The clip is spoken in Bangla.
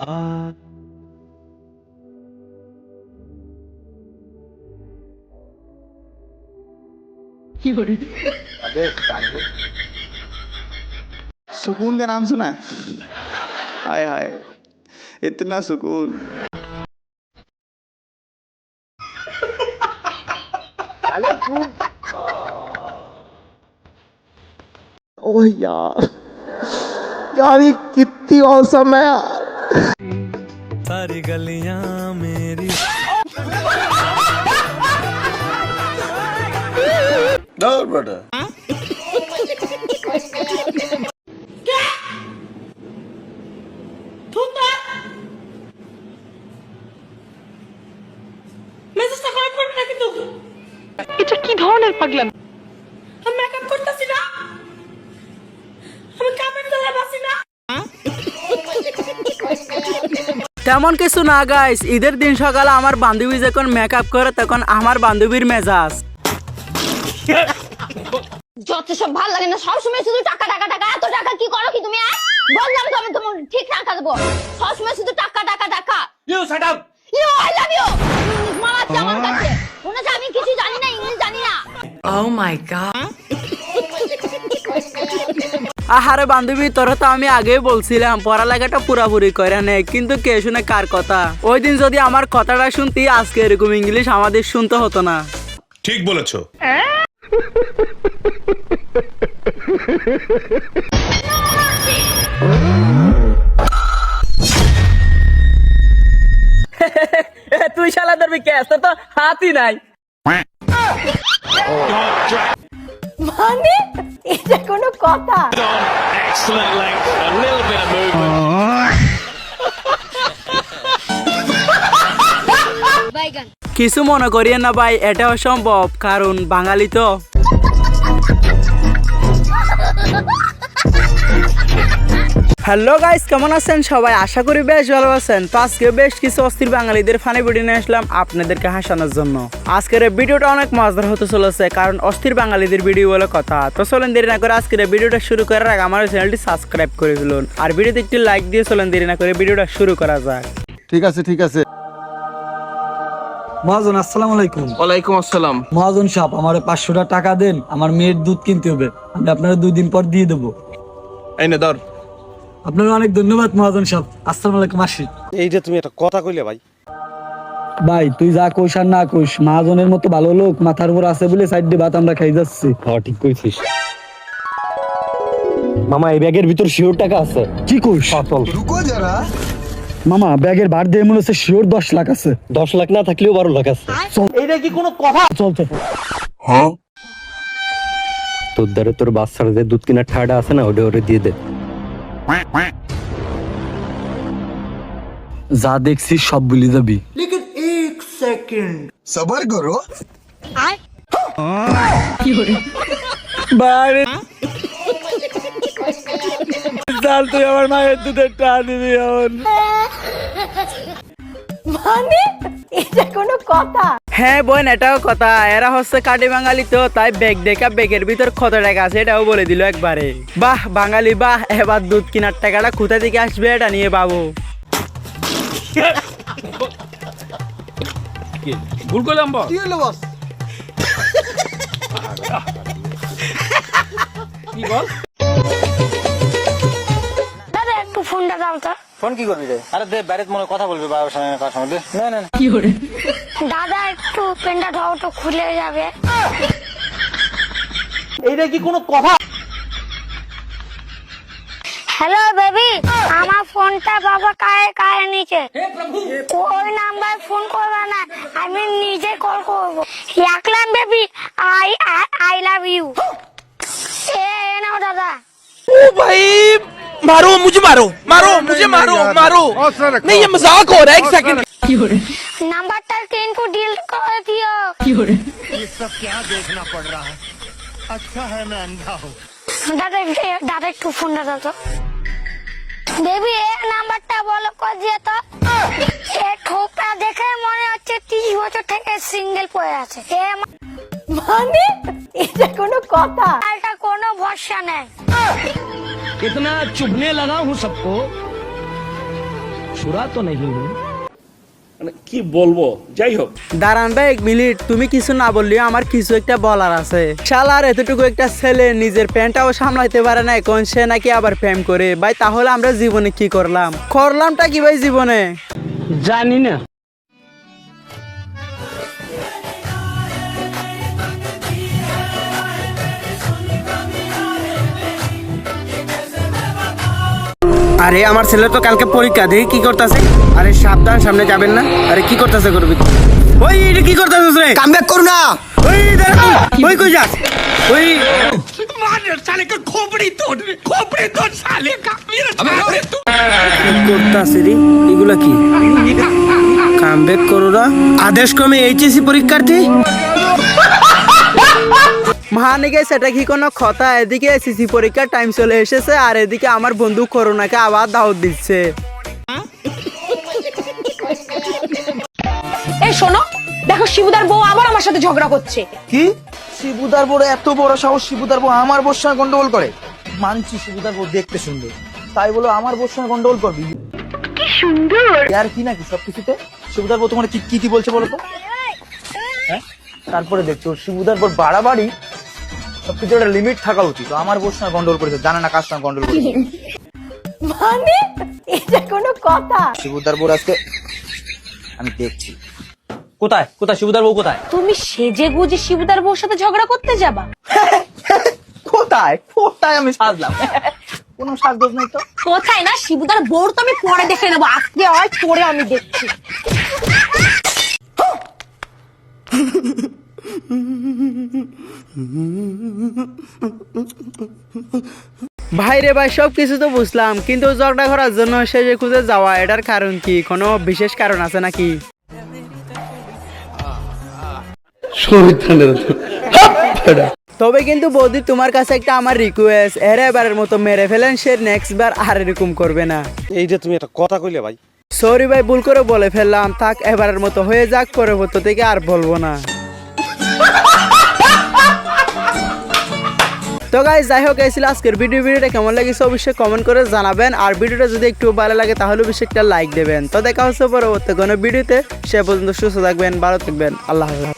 सुकून का नाम सुना है? हाय हाय, इतना सुकून। ओह यार, यार ये कितनी औसम है यार। सारी गलियां मेरी। No, brother. এটা কি ধরনের পাগলাম? আমি মেকআপ করতেছি না, আমি কামের দ্বারা বাসি না। তেমন কিছু না গাইস, ঈদের দিন সকালে আমার বান্ধবী যখন মেকআপ করে তখন আমার বান্ধবীর মেজাজ যত সব ভালো লাগে না, সবসময় শুধু টাকা টাকা টাকা। এত টাকা কি করো কি তুমি? বললাম তো আমি তোমার ঠিক টাকা দেবো, সবসময় শুধু টাকা টাকা টাকা। You shut up. You I love you. English মারাচ্ছে আমার কাছে, মনে হচ্ছে আমি কিছু জানি না, ইংলিশ জানি না। Oh my god. আহারে বান্ধবী, তোরা তো আমি আগেই বলছিলাম পড়ালেখাটা পুরাপুরি করে নে, কিন্তু কে শুনে কার কথা? ওই দিন যদি আমার কথাটা শুনতি আজকে এরকম ইংলিশ আমাদের শুনতে হতো না। ঠিক বলেছো। তুই শালা ধরবি কে? তোর তো হাতই নাই। মানে এটা কোনো কথা? Excellent length, a little bit of movement. কিছু মনে করিয়েন না ভাই, এটা অসম্ভব, কারণ বাঙালি তো। হ্যালো গাইস, কেমন আছেন সবাই? আশা করি বেশ ভালো আছেন। তো আজকে বেশ কিছু অস্থির বাঙালিদের ফানি ভিডিও নিয়ে আসলাম আপনাদেরকে হাসানোর জন্য। আজকের এই ভিডিওটা অনেক মজাদার হতে চলেছে, কারণ অস্থির বাঙালিদের ভিডিও বলে কথা। তো চলেন দেরি না করে আজকের এই ভিডিওটা শুরু করার আগে আমার চ্যানেলটি সাবস্ক্রাইব করে ফেলুন, আর ভিডিওতে একটি লাইক দিয়ে চলেন দেরি না করে ভিডিওটা শুরু করা যাক। ঠিক আছে ঠিক আছে। মহাজন আসসালামু আলাইকুম। ওয়ালাইকুম আসসালাম। মহাজন সাহেব, আমার 500 টাকা দেন, আমার মেয়ের দুধ কিনতে হবে, আমি আপনারা 2 দিন পর দিয়ে দেবো। এই নে ধর। আপনার অনেক ধন্যবাদ মহাজন সাহেব। আসসালামু আলাইকুম। আসি। এই যে তুমি একটা কথা কইলে ভাই। ভাই তুই যা কইস আর না কইস, মহাজনের মতো ভালো লোক মাথার উপর আছে বলে সাইড দিয়ে ভাত আমরা খাই যাচ্ছি। হ্যাঁ ঠিক কইছিস। মামা এই ব্যাগের ভিতর শিওর টাকা আছে। কি কইস? চল। মামা ব্যাগের ভার দিয়ে মনে হচ্ছে শিওর 10 লাখ আছে। 10 লাখ না থাকলেও 12 লাখ আছে। এইটা কি কোনো কথা? চলতে তোর দ্বারে তোর বাচ্চার যে দুধ কিনার ঠাড়া আছে না, ওটা ওরে দিয়ে দে। যা দেখছি সব ভুলে যাবি। सबर करो। বাড়ি চাল, তুই আমার মায়ের দুধের টা দিবি এখন। মানে এটা কোনো কথা? হ্যাঁ বোন, এটাও কথা। এরা হচ্ছে কাটি বাঙালি তো, তাই ব্যাগ দেখা ব্যাগের ভিতর কত টাকা আছে এটাও বলে দিল একবারে। বাহ বাঙালি বাহ, এবার দুধ কেনার টাকাটা কোথা থেকে আসবে এটা নিয়ে বাবু। ভুল করলাম বস। কি হলো বস? কি বল? দাদা একটু ফোনটা দাও তো। ফোন কি করবি রে? আরে দে, বাইরে মনে কথা বলবি বাবার সঙ্গে, কার সঙ্গে দে। না না না। কি করে? দাদা একটু পেনটা দাও তো, খুলে যাবে। এইটা কি কোনো কথা? হ্যালো বেবি, আমার ফোনটা বাবা কায়ে নিচে। ওই নাম্বার ফোন করবে না, আমি নিজে কল করবো। রাখলাম বেবি, আই লাভ ইউ। এ নাও দাদা। ओ भाई मारो मुझे, मारो मारो मुझे, मारो मारो। नहीं ये मजाक हो रहा है, एक सेकंड। কি করে? নাম্বারটা কিন্তু ডিলিট করে দিও। কি করে? দাদা একটু ফোনটা দাও তো। বেবি এ নাম্বারটা বলো কর দিয়ে তো। এ ঠোপটা দেখে মনে হচ্ছে 30 বছর থেকে সিঙ্গেল পড়ে আছে। মানে এটা কোনো কথা? এটা কোনো ভরসা নেই। इतना चुभने लगा हूँ सबको, মানে কি বলবো, যাই হোক। দাঁড়ান ভাই 1 মিনিট, তুমি কিছু না বললেও আমার কিছু একটা বলার আছে। শালার এতটুকু একটা ছেলে নিজের প্যান্টটাও সামলাইতে পারে না, এখন সে নাকি আবার প্রেম করে। ভাই তাহলে আমরা জীবনে কি করলামটা কি ভাই জীবনে? জানি না। আরে আমার ছেলে তো কালকে পরীক্ষা, দেখি কি করতেছে। আরে সাবধান, সামনে যাবেন না। আরে কি করতেছে করবি? ওই এটা কি করতেছিস রে? কাম ব্যাক করু না। ওই দাঁড়া, ওই কই যাস? ওই করতেছে রে, এগুলা কি? কাম ব্যাক করু না। আদেশ ক্রমে এইচএসসি পরীক্ষার্থী। মহানিকে সেটা কি কোনো কথা? এদিকে এসএসসি পরীক্ষার টাইম চলে এসেছে, আর এদিকে আমার বন্ধু করোনাকে আবার দাওয়াত দিচ্ছে। এই শোনো, দেখো শিবুদার বউ আবার আমার সাথে ঝগড়া করছে। কি? শিবুদার বড় এত বড় সাহস, শিবুদার বউ আমার বউর সঙ্গে গন্ডগোল করে? মানছি শিবুদার বউ দেখতে সুন্দর, তাই বলো আমার বউর সঙ্গে গন্ডগোল করবি? কি সুন্দর আর কি নাকি সবকিছুতে। শিবুদার বউ তোমার কি কি বলছে বলো তো? হ্যাঁ, তারপরে দেখছো শিবুদার বউ বাড়াবাড়ি, সবকিছু একটা লিমিট থাকা উচিত। আমার বউর সঙ্গে গন্ডগোল করেছে, জানে না কার সঙ্গে গন্ডগোল করেছে। মানে এটা কোনো কথা? শিবুদার বউ আজকে আমি দেখছি। কোথায় কোথায় শিবুদার বউ কোথায়? তুমি সেজে গুজে শিবুদার বউর সাথে ঝগড়া করতে যাবা? কোথায় কোথায় আমি সাজলাম? কোনো সাজগোজ নেই তো। কোথায় না, শিবুদার বউর তো আমি পরে দেখে নেবো, আজকে হয় পরে আমি দেখছি। ভাই রে ভাই, সব কিছু তো বুঝলাম, কিন্তু ঝগড়া করার জন্য সেজে খুঁজে যাওয়া, এটার কারণ কি? কোনো বিশেষ কারণ আছে নাকি? তবে কিন্তু বৌদি, তোমার কাছে একটা আমার রিকোয়েস্ট, এবারের মতো মেরে ফেলেন, সে নেক্সট বার আর এরকম করবে না। এই যে তুমি একটা কথা কইলে ভাই। সরি ভাই, ভুল করে বলে ফেললাম, থাক এবারের মতো হয়ে যাক, পরবর্তী থেকে আর বলবো না। তো গাইস, যাই হোক, এই ছিল আজকের ভিডিওটা কেমন লাগছে অবশ্যই কমেন্ট করে জানাবেন, আর ভিডিওটা যদি একটু ভালো লাগে তাহলে অবশ্যই একটা লাইক দেবেন। তো দেখা হচ্ছে পরবর্তী কোনো ভিডিওতে, সে পর্যন্ত সুস্থ থাকবেন, ভালো থাকবেন, আল্লাহ হাফেজ।